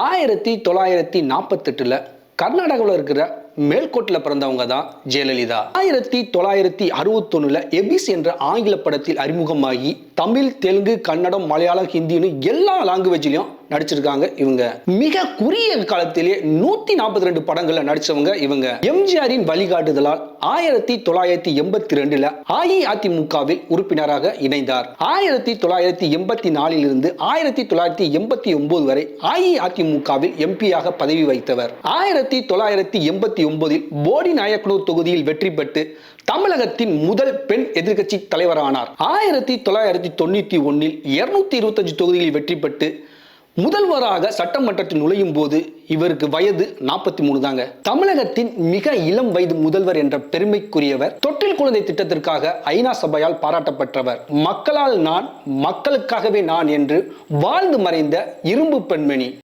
1948 கர்நாடகாவில் இருக்கிற மேல்கோட்டில் பிறந்தவங்க தான் ஜெயலலிதா. 1961 எபிஸ் என்ற ஆங்கில படத்தில் அறிமுகமாகி தமிழ், தெலுங்கு, கன்னடம், மலையாளம், ஹிந்தின்னு எல்லா லாங்குவேஜ்லயும் நடிச்சிருக்காங்க இவங்க. மிக குறுகிய காலத்திலே 142 படங்கள்ல நடிச்சவங்க இவங்க. எம்ஜிஆரின் வழிகாட்டுதலால் 1982 அஇஅதிமுகவில் உறுப்பினராக இணைந்தார். 1984 இருந்து 1989 வரை அஇஅதிமுகவில் எம்பியாக பதவி வகித்தவர். 1989 போடி நாயக்கனூர் தொகுதியில் வெற்றி பெற்று தமிழகத்தின் முதல் பெண் எதிர்க்கட்சி தலைவரானார். 1991 225 தொகுதிகளில் வெற்றி பெற்று முதல்வராக சட்டமன்றத்தில் நுழையும் போது இவருக்கு வயது 43 தாங்க. தமிழகத்தின் மிக இளம் வயது முதல்வர் என்ற பெருமைக்குரியவர். தொட்டில் குழந்தை திட்டத்திற்காக ஐநா சபையால் பாராட்டப்பட்டவர். மக்களால் நான், மக்களுக்காகவே நான் என்று வாழ்ந்து மறைந்த இரும்பு பெண்மணி.